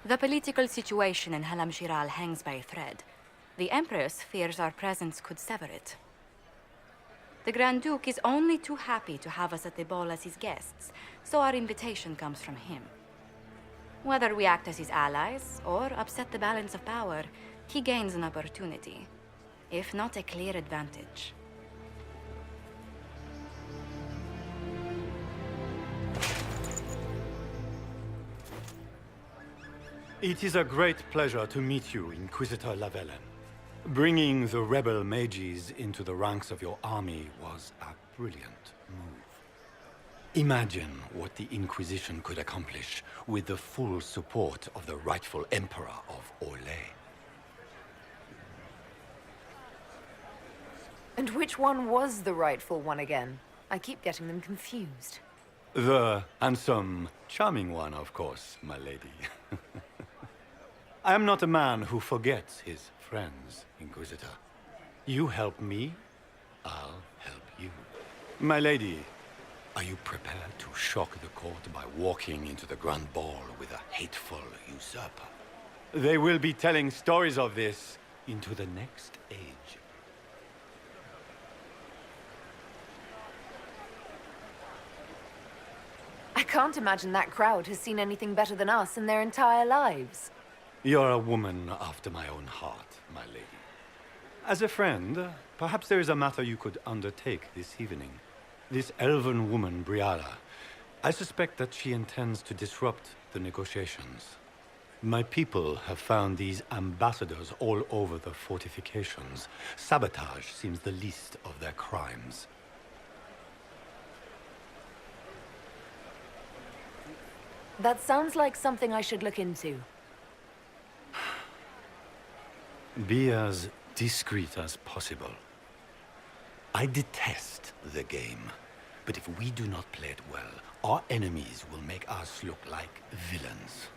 The political situation in Halam Shiral hangs by a thread. The Empress fears our presence could sever it. The Grand Duke is only too happy to have us at the ball as his guests, so our invitation comes from him. Whether we act as his allies or upset the balance of power, he gains an opportunity, if not a clear advantage. It is a great pleasure to meet you, Inquisitor Lavellen. Bringing the rebel mages into the ranks of your army was a brilliant move. Imagine what the Inquisition could accomplish with the full support of the rightful Emperor of Orlais. And which one was the rightful one again? I keep getting them confused. The handsome, charming one, of course, my lady. I am not a man who forgets his friends, Inquisitor. You help me, I'll help you. My lady, are you prepared to shock the court by walking into the Grand Ball with a hateful usurper? They will be telling stories of this into the next age. I can't imagine that crowd has seen anything better than us in their entire lives. You're a woman after my own heart, my lady. As a friend, perhaps there is a matter you could undertake this evening. This elven woman, Briala, I suspect that she intends to disrupt the negotiations. My people have found these ambassadors all over the fortifications. Sabotage seems the least of their crimes. That sounds like something I should look into. Be as discreet as possible. I detest the game, but if we do not play it well, our enemies will make us look like villains.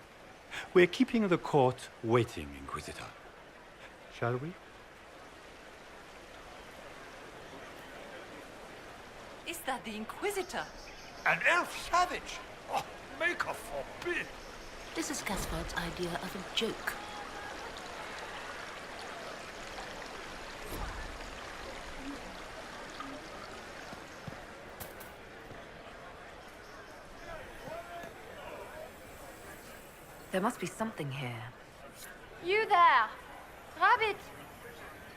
We're keeping the court waiting, Inquisitor. Shall we? Is that the Inquisitor? An elf savage! Oh, Maker forbid! This is Gaspard's idea of a joke. There must be something here. You there! Rabbit!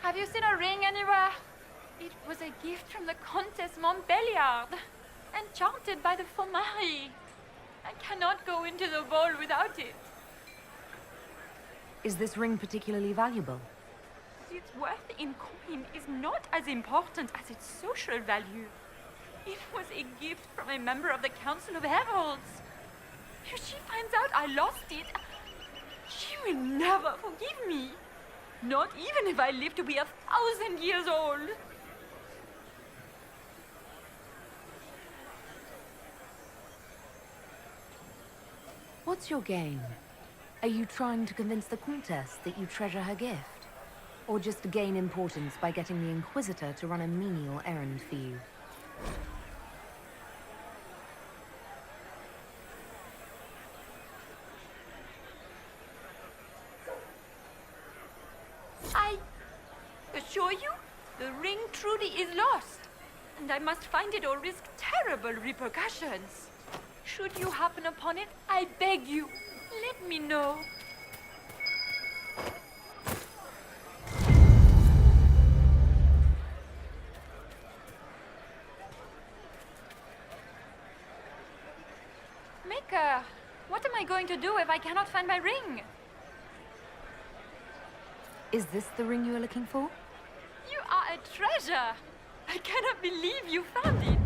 Have you seen a ring anywhere? It was a gift from the Countess Montbelliard, enchanted by the Fomari. I cannot go into the ball without it. Is this ring particularly valuable? Its worth in coin is not as important as its social value. It was a gift from a member of the Council of Heralds. If she finds out I lost it, she will never forgive me. Not even if I live to be 1,000 years old. What's your game? Are you trying to convince the Countess that you treasure her gift? Or just to gain importance by getting the Inquisitor to run a menial errand for you? I assure you, the ring truly is lost, and I must find it or risk terrible repercussions. Should you happen upon it, I beg you, let me know. Maker, what am I going to do if I cannot find my ring? Is this the ring you are looking for? You are a treasure! I cannot believe you found it!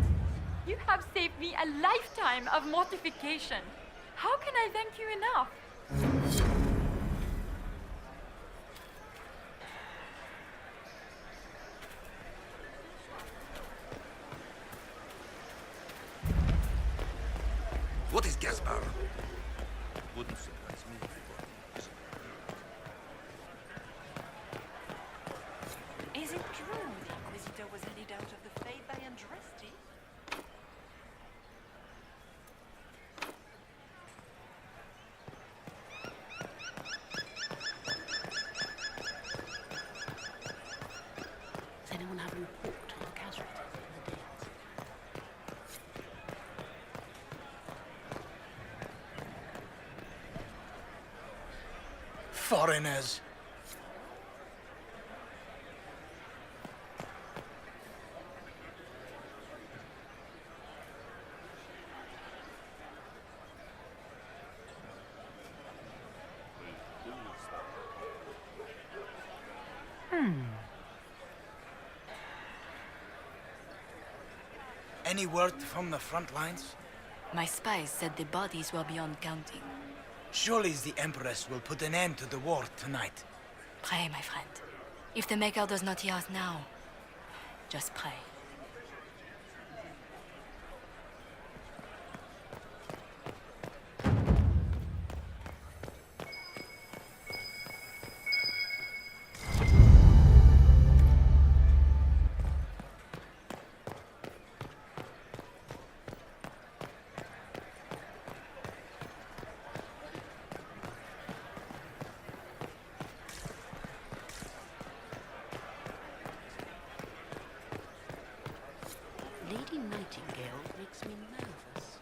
You have saved me a lifetime of mortification. How can I thank you enough? What is Gaspard? Wouldn't surprise me. Is it true the Inquisitor was lead out of the faith by Andraste? foreigners. Any word from the front lines? My spies said the bodies were beyond counting. Surely the Empress will put an end to the war tonight. Pray, my friend. If the Maker does not hear us now, just pray. Lady Nightingale makes me nervous.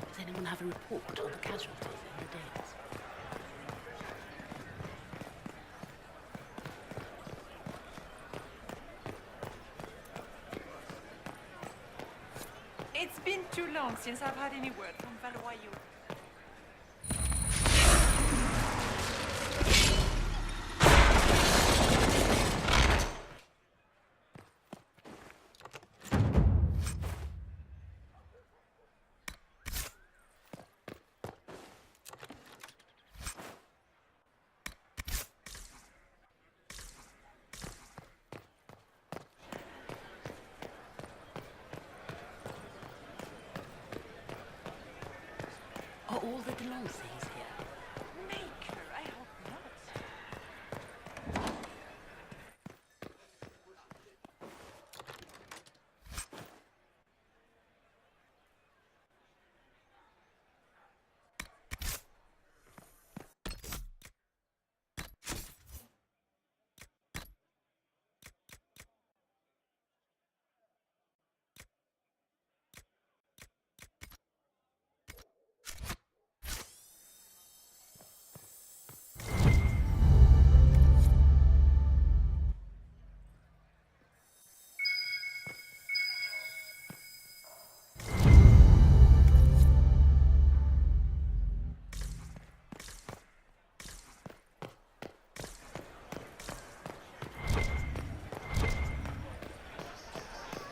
Does anyone have a report on the casualties in the days? It's been too long since I've had any word from Val Royeaux. Are all the Delancey's here? Maker, I hope not.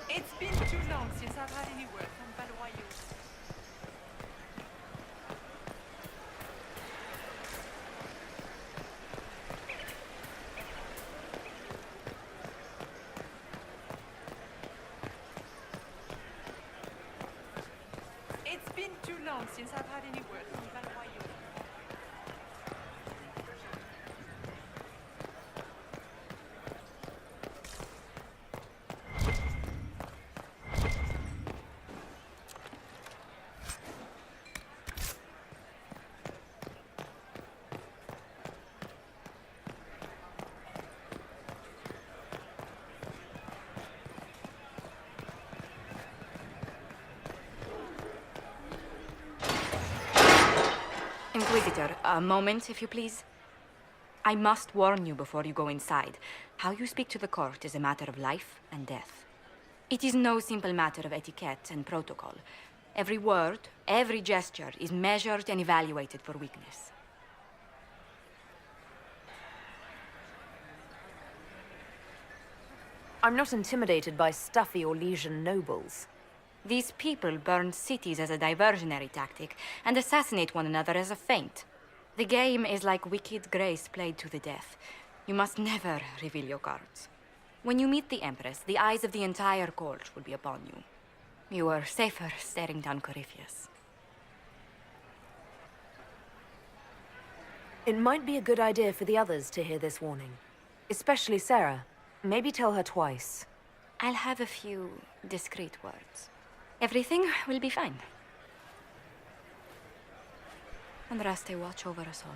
It's been too long since I've had any word from Val Royeaux. It's been too long since I've had any word from Val Royeaux. Inquisitor, a moment, if you please. I must warn you before you go inside. How you speak to the court is a matter of life and death. It is no simple matter of etiquette and protocol. Every word, every gesture is measured and evaluated for weakness. I'm not intimidated by stuffy Orlesian nobles. These people burn cities as a diversionary tactic and assassinate one another as a feint. The game is like wicked grace played to the death. You must never reveal your cards. When you meet the Empress, the eyes of the entire court will be upon you. You are safer staring down Corypheus. It might be a good idea for the others to hear this warning. Especially Sarah. Maybe tell her twice. I'll have a few discreet words. Everything will be fine. and rest a watch over us all.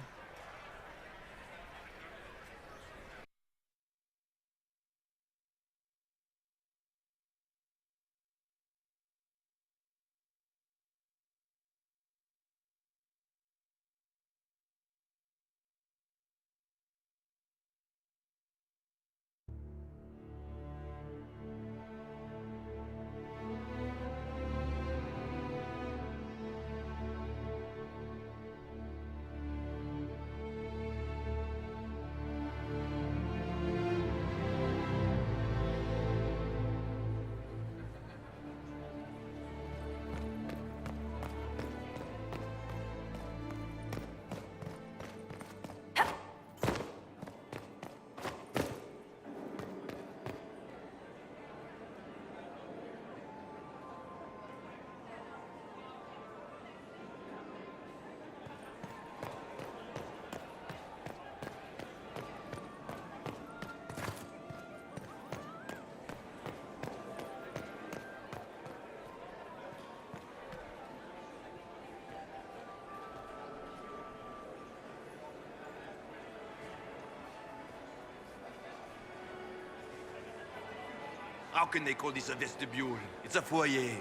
How can they call this a vestibule? It's a foyer.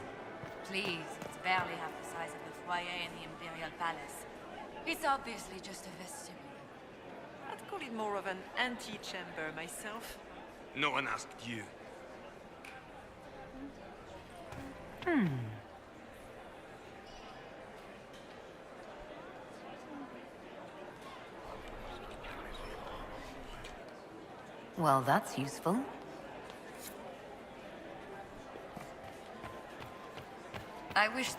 Please, it's barely half the size of the foyer in the Imperial Palace. It's obviously just a vestibule. I'd call it more of an antechamber myself. No one asked you. Well, that's useful. I wish...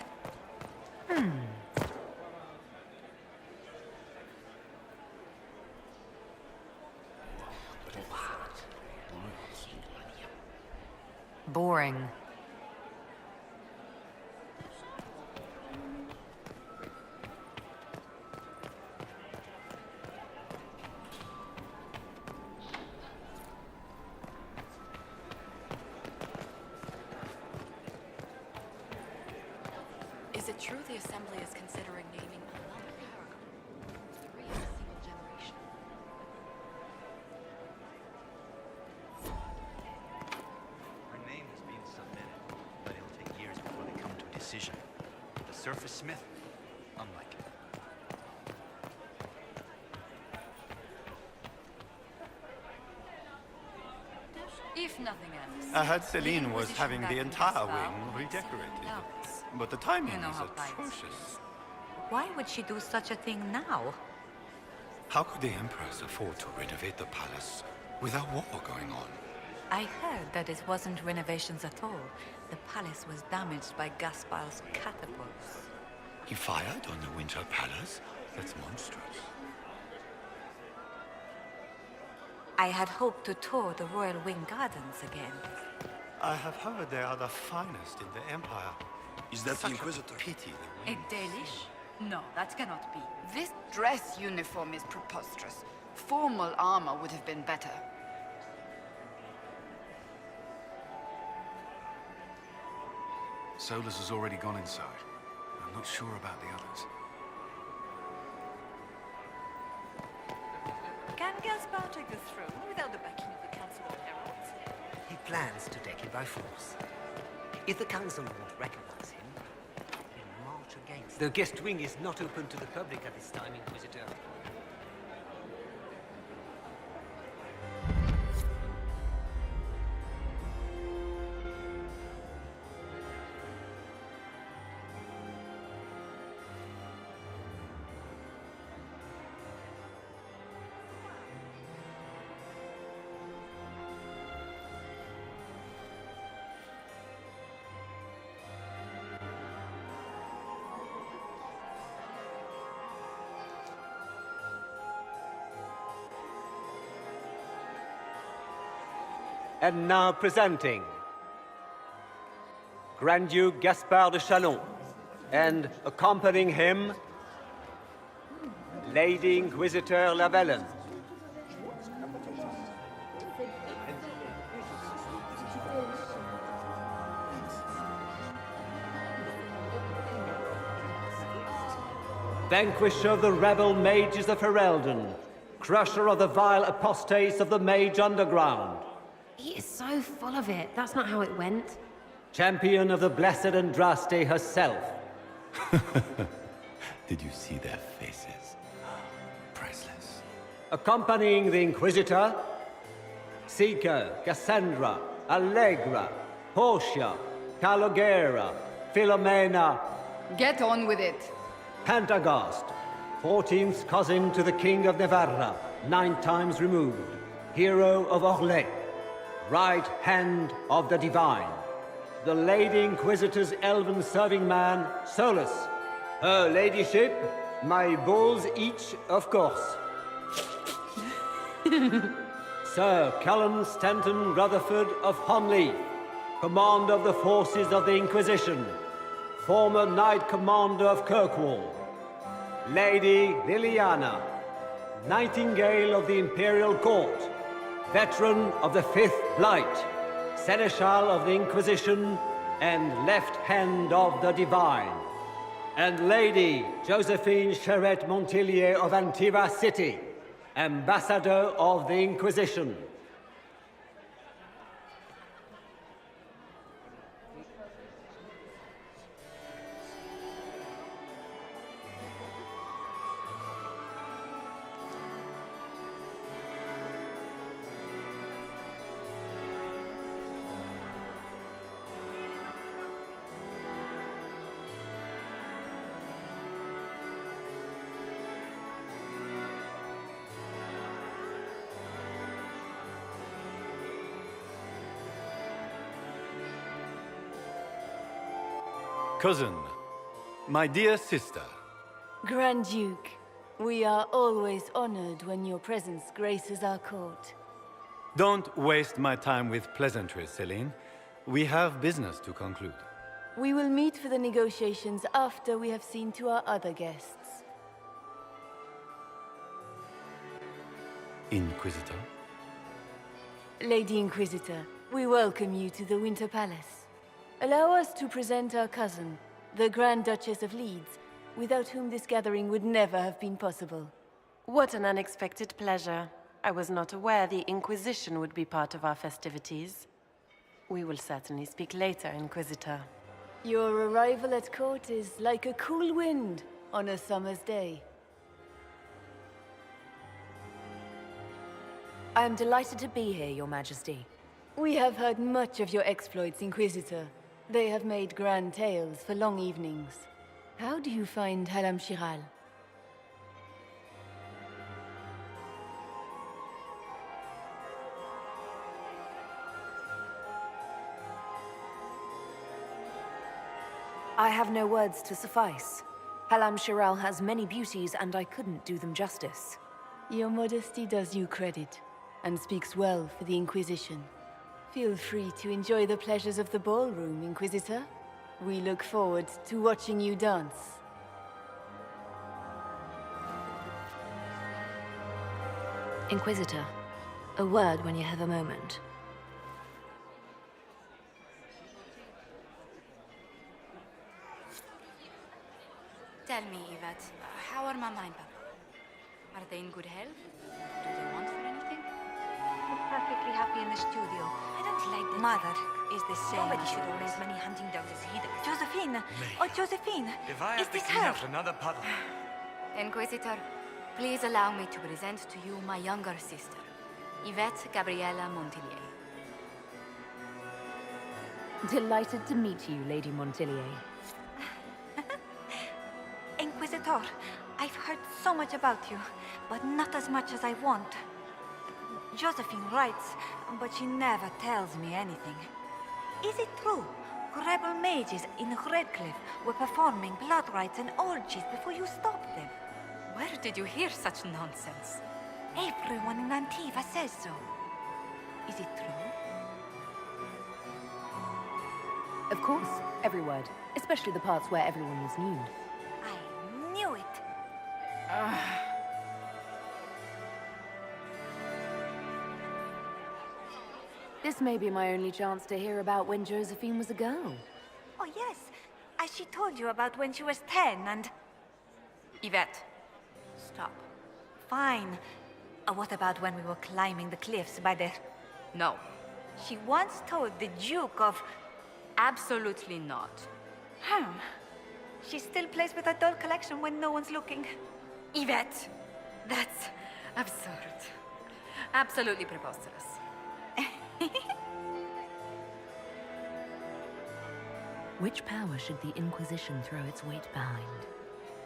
Boring. Is it true the Assembly is considering naming another paragon? 3 in a single generation. Her name has been submitted, but it'll take years before they come to a decision. The surface smith, unlikely. If nothing else... I heard Celene was Inquisition having back the in entire Gaspar wing would consider redecorated. doubts. But the timing You know is how bites atrocious. Why would she do such a thing now? How could the Empress afford to renovate the palace with a war going on? I heard that it wasn't renovations at all. The palace was damaged by Gaspar's catapults. He fired on the Winter Palace? That's monstrous. I had hoped to tour the Royal Wing Gardens again. I have heard they are the finest in the Empire. Is that the Such Inquisitor? a pity the A wings. Dalish? No, that cannot be. This dress uniform is preposterous. Formal armor would have been better. Solus has already gone inside. I'm not sure about the others. Can Gaspar take the throne without the backing of the Council of Heralds? He plans to take it by force. If the council won't recognize him, he'll march against. The guest wing is not open to the public at this time, Inquisitor. And now presenting Grand Duke Gaspard de Chalon, and accompanying him, Lady Inquisitor Lavellen. vanquisher of the rebel mages of Ferelden, crusher of the vile apostates of the Mage Underground. He is so full of it. That's not how it went. Champion of the Blessed Andraste herself. Did you see their faces? Priceless. Accompanying the Inquisitor, Seeker, Cassandra, Allegra, Portia, Calogera, Philomena. Get on with it. Pantagast, 14th cousin to the King of Navarra, 9 times removed, hero of Orlais, right hand of the Divine, the Lady Inquisitor's elven serving man, Solus, her ladyship, my bulls each, of course. Sir Callum Stanton Rutherford of Honleith, commander of the forces of the Inquisition, former Knight Commander of Kirkwall. Lady Liliana, Nightingale of the Imperial Court, veteran of the Fifth Blight, Seneschal of the Inquisition, and left hand of the Divine. And Lady Josephine Charette Montillier of Antiva City, Ambassador of the Inquisition. Cousin, my dear sister. Grand Duke, we are always honored when your presence graces our court. Don't waste my time with pleasantries, Celene. We have business to conclude. We will meet for the negotiations after we have seen to our other guests. Inquisitor? Lady Inquisitor, we welcome you to the Winter Palace. Allow us to present our cousin, the Grand Duchess of Leeds, without whom this gathering would never have been possible. What an unexpected pleasure. I was not aware the Inquisition would be part of our festivities. We will certainly speak later, Inquisitor. Your arrival at court is like a cool wind on a summer's day. I am delighted to be here, Your Majesty. We have heard much of your exploits, Inquisitor. They have made grand tales for long evenings. How do you find Halam Shiral? I have no words to suffice. Halam Shiral has many beauties, and I couldn't do them justice. Your modesty does you credit, and speaks well for the Inquisition. Feel free to enjoy the pleasures of the ballroom, Inquisitor. We look forward to watching you dance. Inquisitor, a word when you have a moment. Tell me, Yvette, how are Mama and Papa? Are they in good health? Do they want for anything? We're perfectly happy in the studio. I don't like this. Mother is the same. Nobody should own as many hunting dogs as he does. Josephine! May. Oh, Josephine! If I Is have to this clean her? out another puddle. Inquisitor, please allow me to present to you my younger sister, Yvette Gabriella Montillier. Delighted to meet you, Lady Montillier. Inquisitor, I've heard so much about you, but not as much as I want. Josephine writes, but she never tells me anything. Is it true? Rebel mages in Redcliffe were performing blood rites and orgies before you stopped them. Where did you hear such nonsense? Everyone in Antiva says so. Is it true? Of course, every word, especially the parts where everyone was nude. I knew it. This may be my only chance to hear about when Josephine was a girl. Oh yes, as she told you about when she was 10 and... Yvette. Stop. Fine. What about when we were climbing the cliffs by the... No. She once told the Duke of... Absolutely not. She still plays with her doll collection when no one's looking. Yvette! That's absurd. Absolutely preposterous. Which power should the Inquisition throw its weight behind?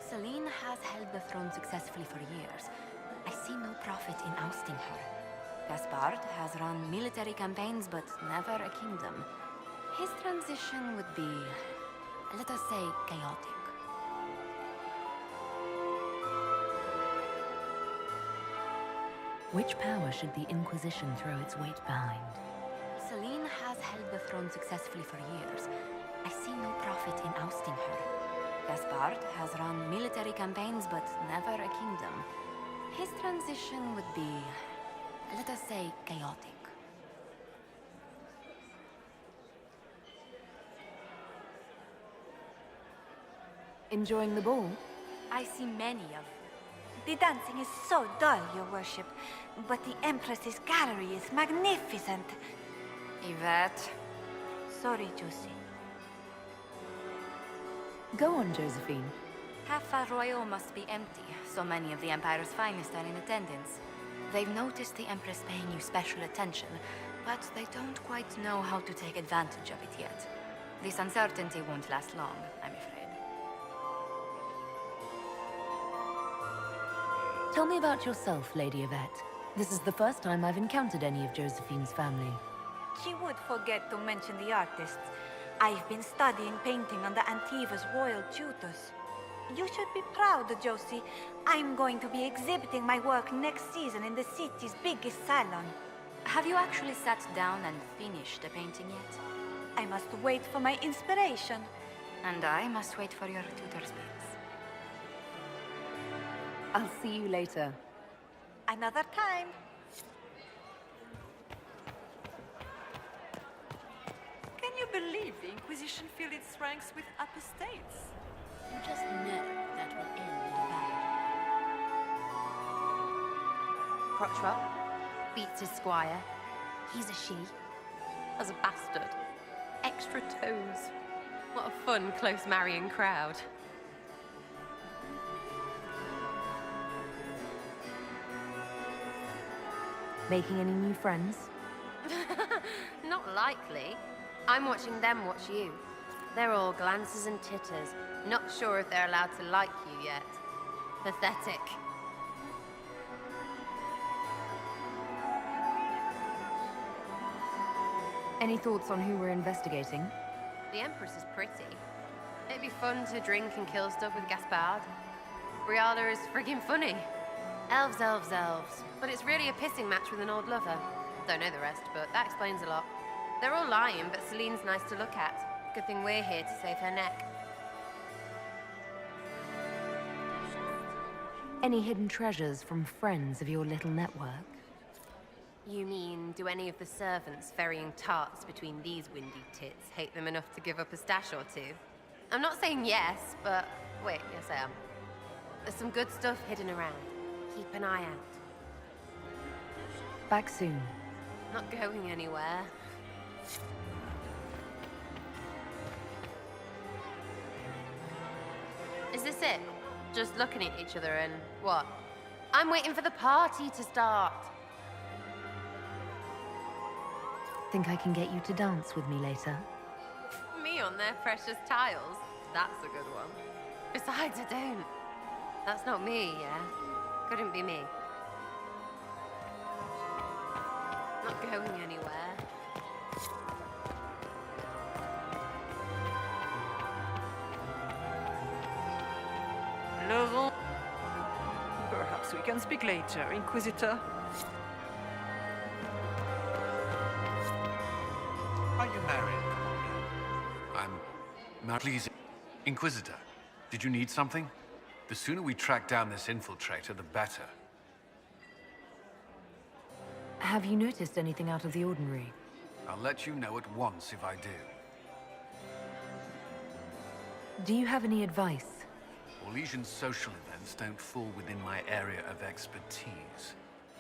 Celene has held the throne successfully for years. I see no profit in ousting her. Gaspard has run military campaigns, but never a kingdom. His transition would be, let us say, chaotic. Which power should the Inquisition throw its weight behind? Celene has held the throne successfully for years. I see no profit in ousting her. Gaspard has run military campaigns, but never a kingdom. His transition would be, let us say, chaotic. Enjoying the ball? I see many of. The dancing is so dull, Your Worship. But the Empress's gallery is magnificent. Yvette. Sorry, Josie. Go on, Josephine. Half Val Royeaux must be empty. So many of the Empire's finest are in attendance. They've noticed the Empress paying you special attention, but they don't quite know how to take advantage of it yet. This uncertainty won't last long, I'm afraid. Tell me about yourself, Lady Yvette. This is the first time I've encountered any of Josephine's family. She would forget to mention the artists. I've been studying painting under Antiva's royal tutors. You should be proud, Josie. I'm going to be exhibiting my work next season in the city's biggest salon. Have you actually sat down and finished the painting yet? I must wait for my inspiration. And I must wait for your tutor's bills. I'll see you later. Another time. Can you believe the Inquisition filled its ranks with apostates? You just know that will end in a bad. Crotchwell beats his squire. He's a she. As a bastard. Extra toes. What a fun, close marrying crowd. Making any new friends? Not likely. I'm watching them watch you. They're all glances and titters. Not sure if they're allowed to like you yet. Pathetic. Any thoughts on who we're investigating? The Empress is pretty. It'd be fun to drink and kill stuff with Gaspard. Briala is friggin' funny. Elves, elves, elves. But it's really a pissing match with an old lover. Don't know the rest, but that explains a lot. They're all lying, but Celene's nice to look at. Good thing we're here to save her neck. Any hidden treasures from friends of your little network? You mean, do any of the servants ferrying tarts between these windy tits hate them enough to give up a stash or two? I'm not saying yes, but wait, yes I am. There's some good stuff hidden around. Keep an eye out. Back soon. Not going anywhere. Is this it? Just looking at each other and what? I'm waiting for the party to start. Think I can get you to dance with me later? Me on their precious tiles? That's a good one. Besides, I don't. That's not me, yeah? Couldn't be me. Not going anywhere. Laurent. Perhaps we can speak later, Inquisitor. Are you married, Commander? I'm married. Please, Inquisitor, did you need something? The sooner we track down this infiltrator, the better. Have you noticed anything out of the ordinary? I'll let you know at once if I do. Do you have any advice? Orlesian social events servants don't fall within my area of expertise.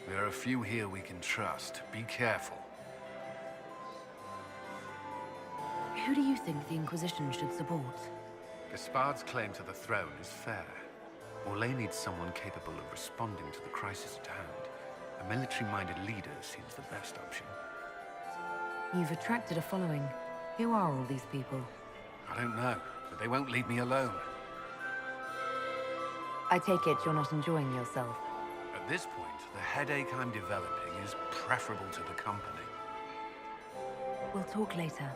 There are a few here we can trust. Be careful. Who do you think the Inquisition should support? Gaspard's claim to the throne is fair. Orlais needs someone capable of responding to the crisis at hand. A military-minded leader seems the best option. You've attracted a following. Who are all these people? I don't know, but they won't leave me alone. I take it you're not enjoying yourself. At this point, the headache I'm developing is preferable to the company. We'll talk later.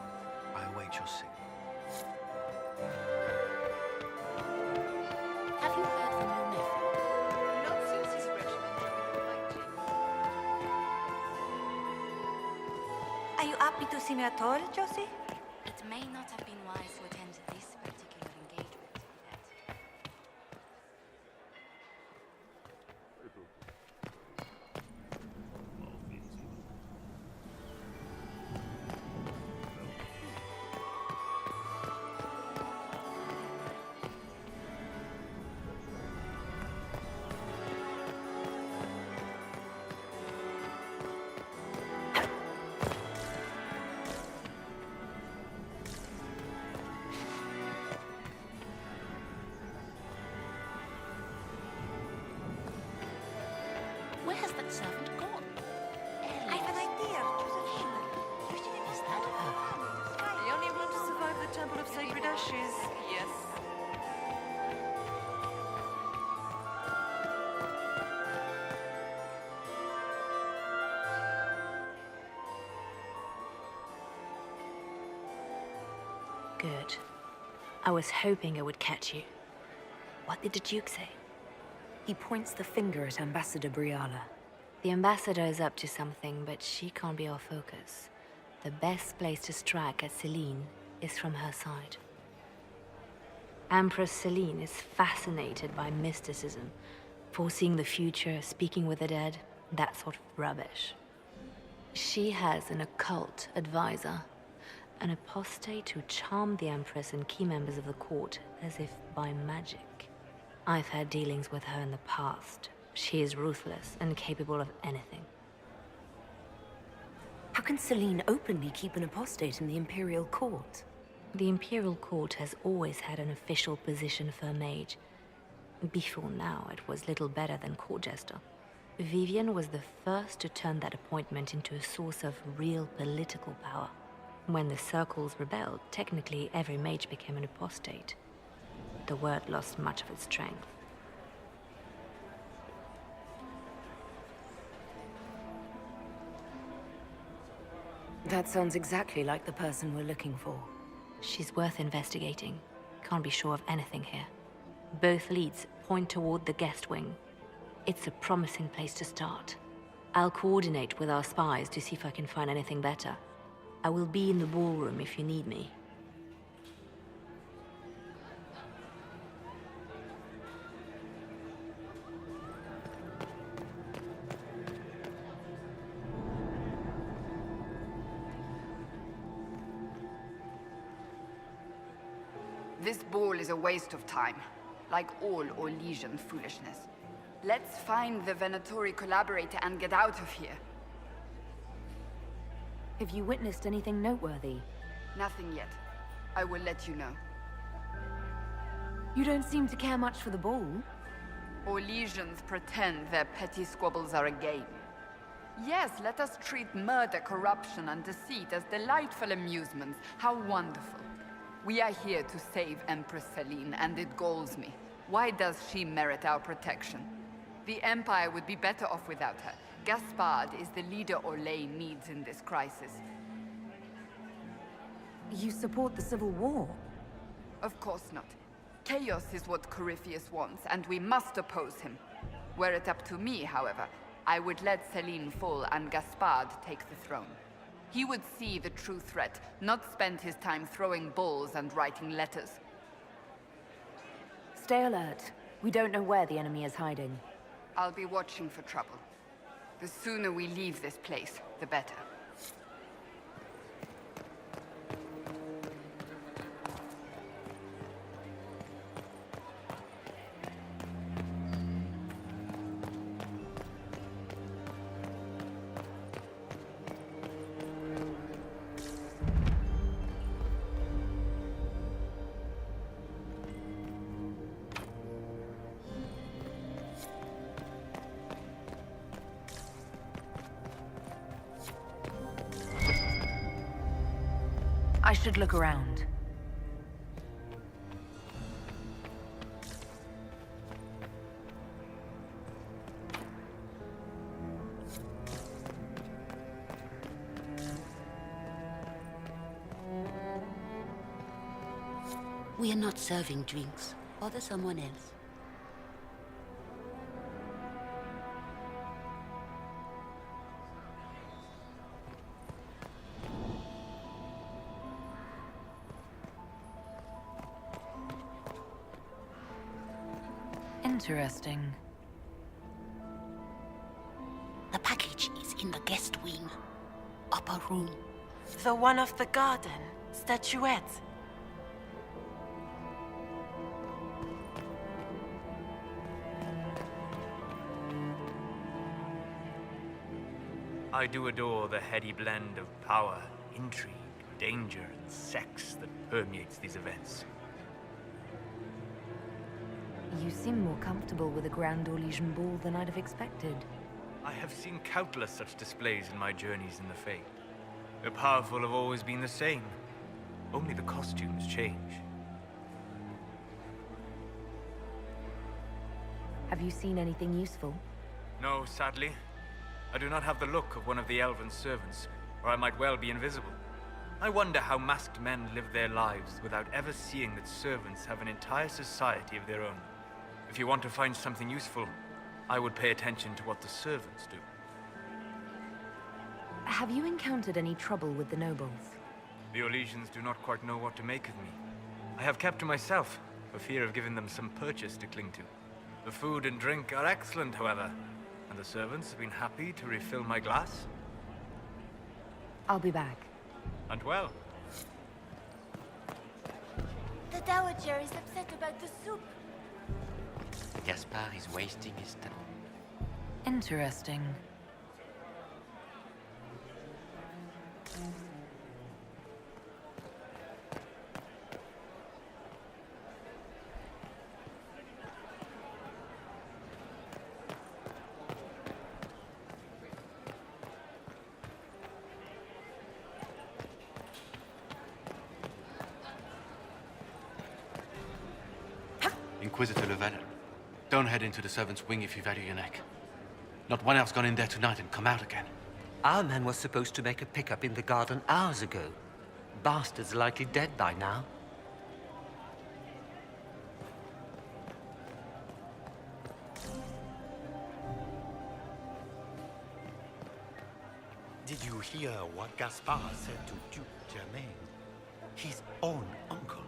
I await your signal. Have you heard from your nephew? Not since his regiment joined the fighting. Are you happy to see me at all, Josie? It may not have been wise to attend this particular engagement yet. Where has that servant gone? I have an idea, Josephine. Is that her? The only one to survive the Temple of Sacred Ashes, yes. Good. I was hoping I would catch you. What did the Duke say? He points the finger at Ambassador Briala. The ambassador is up to something, but she can't be our focus. The best place to strike at Celene is from her side. Empress Celene is fascinated by mysticism, foreseeing the future, speaking with the dead, that sort of rubbish. She has an occult advisor, an apostate who charmed the Empress and key members of the court as if by magic. I've had dealings with her in the past. She is ruthless and capable of anything. How can Celene openly keep an apostate in the Imperial Court? The Imperial Court has always had an official position for a mage. Before now, it was little better than court jester. Vivian was the first to turn that appointment into a source of real political power. When the circles rebelled, technically every mage became an apostate. The word lost much of its strength. That sounds exactly like the person we're looking for. She's worth investigating. Can't be sure of anything here. Both leads point toward the guest wing. It's a promising place to start. I'll coordinate with our spies to see if I can find anything better. I will be in the ballroom if you need me. This ball is a waste of time, like all Orlesian foolishness. Let's find the Venatori collaborator and get out of here. Have you witnessed anything noteworthy? Nothing yet. I will let you know. You don't seem to care much for the ball. Orlesians pretend their petty squabbles are a game. Yes, let us treat murder, corruption, and deceit as delightful amusements. How wonderful. We are here to save Empress Celene, and it galls me. Why does she merit our protection? The Empire would be better off without her. Gaspard is the leader Orlais needs in this crisis. You support the Civil War? Of course not. Chaos is what Corypheus wants, and we must oppose him. Were it up to me, however, I would let Celene fall and Gaspard take the throne. He would see the true threat, not spend his time throwing balls and writing letters. Stay alert. We don't know where the enemy is hiding. I'll be watching for trouble. The sooner we leave this place, the better. should look around. We are not serving drinks. Bother someone else. Interesting. The package is in the guest wing. Upper room. The one of the garden. Statuette. I do adore the heady blend of power, intrigue, danger, and sex that permeates these events. You seem more comfortable with a Grand Orlesian ball than I'd have expected. I have seen countless such displays in my journeys in the Fae. The powerful have always been the same. Only the costumes change. Have you seen anything useful? No, sadly. I do not have the look of one of the elven servants, or I might well be invisible. I wonder how masked men live their lives without ever seeing that servants have an entire society of their own. If you want to find something useful, I would pay attention to what the servants do. Have you encountered any trouble with the nobles? The Orlesians do not quite know what to make of me. I have kept to myself, for fear of giving them some purchase to cling to. The food and drink are excellent, however, and the servants have been happy to refill my glass. I'll be back. And well. The Dowager is upset about the soup. Gaspard is wasting his time. Interesting. Inquisitor Llewellyn, don't head into the servants' wing if you value your neck. Not one else gone in there tonight and come out again. Our man was supposed to make a pickup in the garden hours ago. Bastard's likely dead by now. Did you hear what Gaspard said to Duke Germain? His own uncle.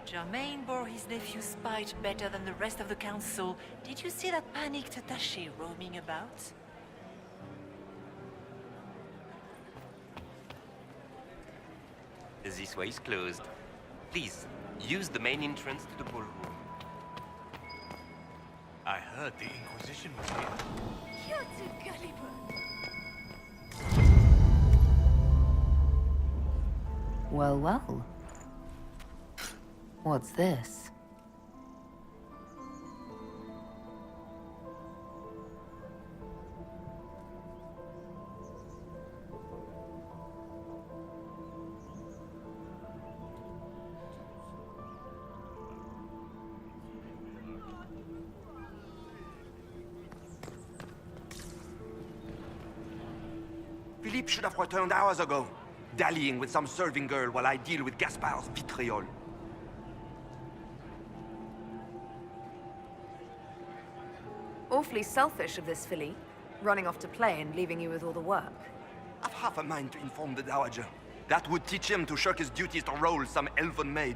Germain bore his nephew's spite better than the rest of the council. Did you see that panicked attaché roaming about? This way is closed. Please, use the main entrance to the ballroom. I heard the Inquisition was here. You're too gullible. Well, well. What's this? Philippe should have returned hours ago, dallying with some serving girl while I deal with Gaspard's vitriol. Awfully selfish of this filly, running off to play and leaving you with all the work. I've half a mind to inform the Dowager. That would teach him to shirk his duties to roll some elven maid.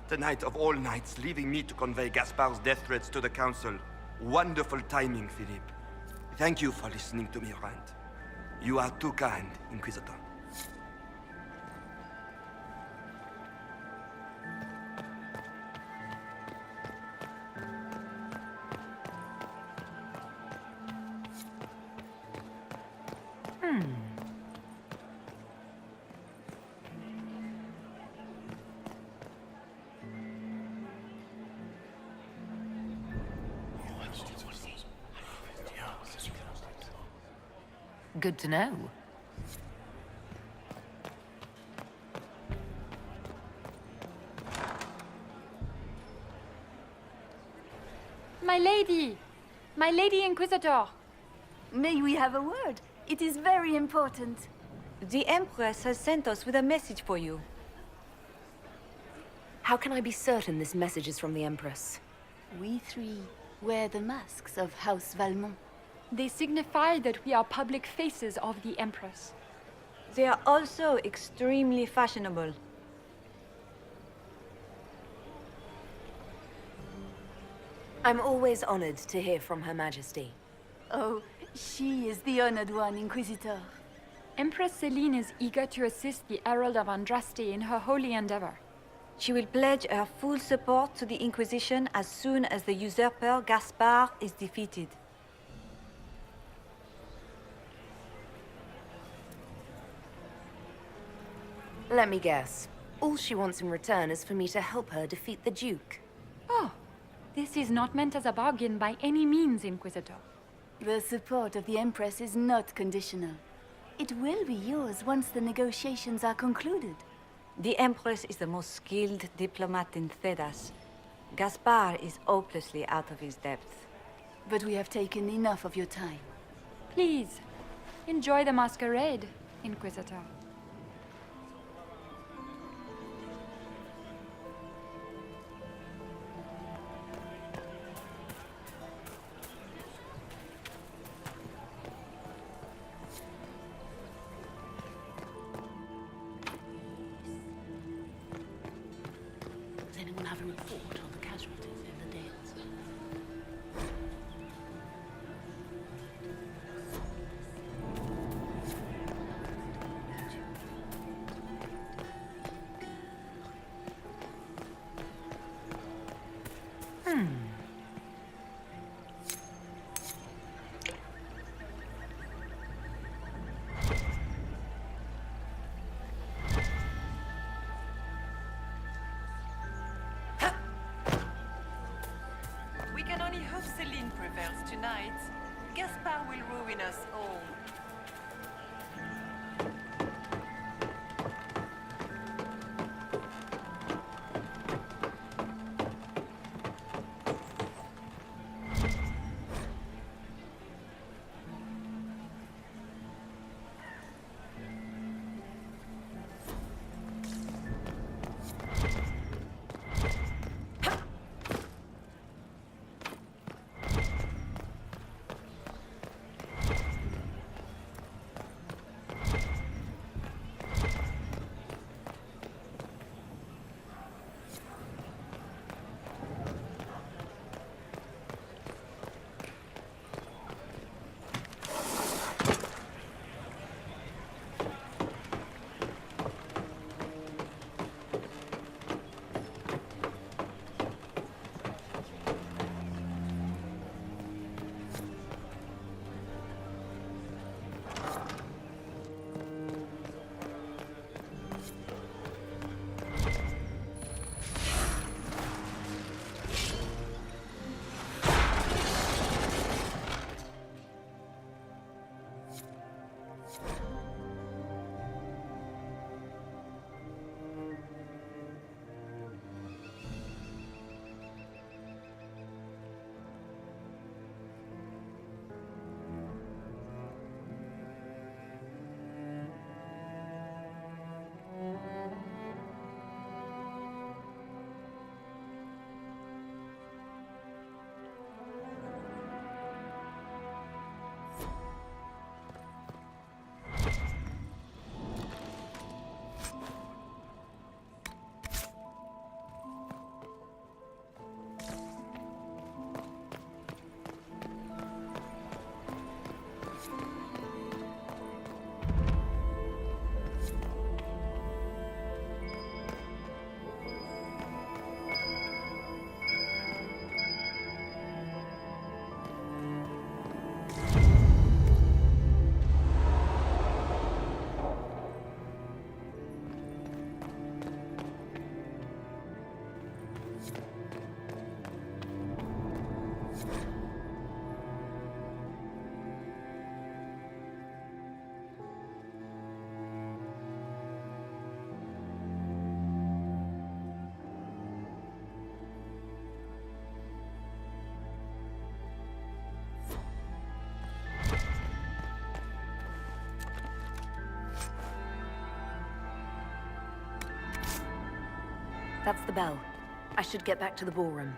Tonight of all nights, leaving me to convey Gaspard's death threats to the council. Wonderful timing, Philippe. Thank you for listening to me rant. You are too kind, Inquisitor. Good to know. My lady! My lady Inquisitor! May we have a word? It is very important. The Empress has sent us with a message for you. How can I be certain this message is from the Empress? We three wear the masks of House Valmont. They signify that we are public faces of the Empress. They are also extremely fashionable. I'm always honored to hear from Her Majesty. Oh, she is the honored one, Inquisitor. Empress Celene is eager to assist the Herald of Andraste in her holy endeavor. She will pledge her full support to the Inquisition as soon as the usurper Gaspard is defeated. Let me guess. All she wants in return is for me to help her defeat the Duke. Oh, this is not meant as a bargain by any means, Inquisitor. The support of the Empress is not conditional. It will be yours once the negotiations are concluded. The Empress is the most skilled diplomat in Thedas. Gaspard is hopelessly out of his depth. But we have taken enough of your time. Please, enjoy the masquerade, Inquisitor. Does anyone have a report on the casualties in the Dales? We can only hope Celene prevails tonight. Gaspard will ruin us all. That's the bell. I should get back to the ballroom.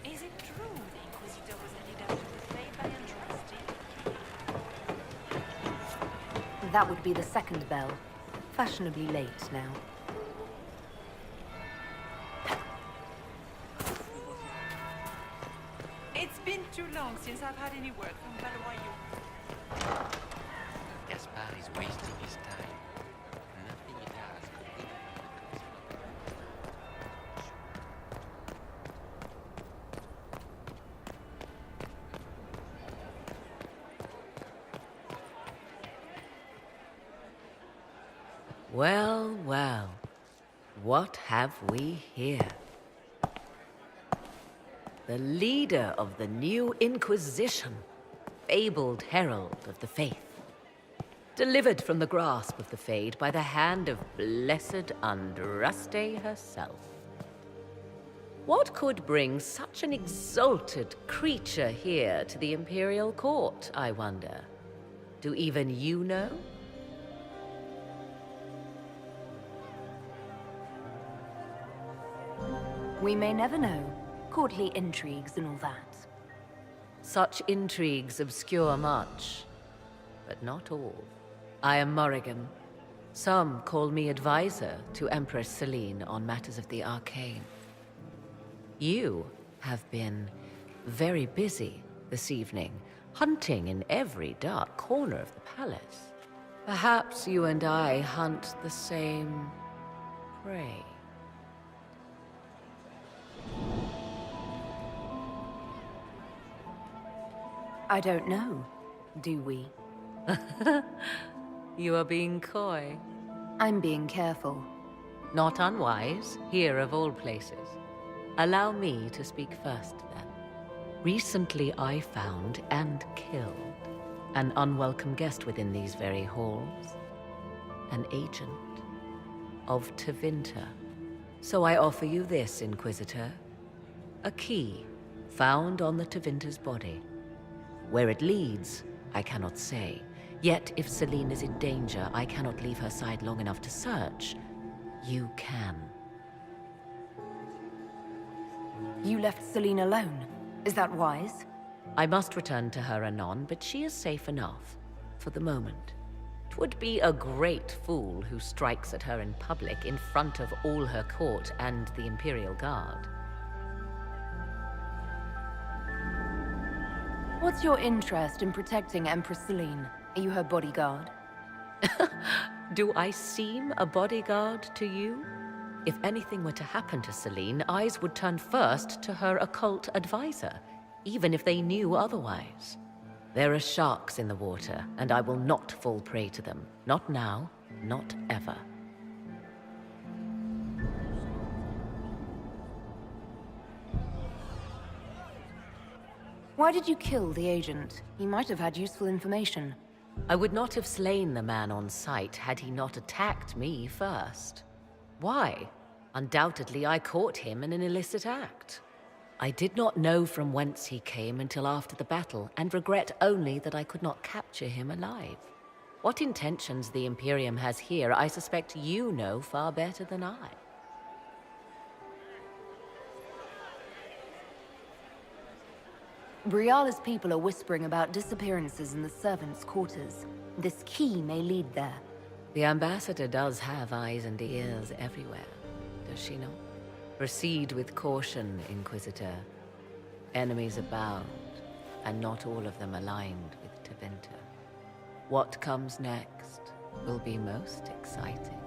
Is it true the Inquisitor was headed out to the fray by Andraste? That would be the second bell. Fashionably late now. It's been too long since I've had any word from Val Royeaux. Gaspard is wasting his time. Nothing he does could win him the Well, well. What have we here? The leader of the new Inquisition, fabled herald of the faith. Delivered from the grasp of the Fade by the hand of blessed Andraste herself. What could bring such an exalted creature here to the Imperial Court, I wonder? Do even you know? We may never know. Courtly intrigues and all that. Such intrigues obscure much, but not all. I am Morrigan. Some call me advisor to Empress Celene on matters of the arcane. You have been very busy this evening, hunting in every dark corner of the palace. Perhaps you and I hunt the same prey. I don't know. Do we? You are being coy. I'm being careful. Not unwise, here of all places. Allow me to speak first, then. Recently I found and killed an unwelcome guest within these very halls. An agent of Tevinter. So I offer you this, Inquisitor. A key found on the Tevinter's body. Where it leads, I cannot say. Yet, if Celene is in danger, I cannot leave her side long enough to search. You can. You left Celene alone. Is that wise? I must return to her anon, but she is safe enough. For the moment. 'Twould be a great fool who strikes at her in public in front of all her court and the Imperial Guard. What's your interest in protecting Empress Celene? Are you her bodyguard? Do I seem a bodyguard to you? If anything were to happen to Celene, eyes would turn first to her occult advisor, even if they knew otherwise. There are sharks in the water, and I will not fall prey to them. Not now, not ever. Why did you kill the agent? He might have had useful information. I would not have slain the man on sight had he not attacked me first. Why? Undoubtedly I caught him in an illicit act. I did not know from whence he came until after the battle, and regret only that I could not capture him alive. What intentions the Imperium has here, I suspect you know far better than I. Briala's people are whispering about disappearances in the servants' quarters. This key may lead there. The ambassador does have eyes and ears everywhere, does she not? Proceed with caution, Inquisitor. Enemies abound, and not all of them aligned with Tevinter. What comes next will be most exciting.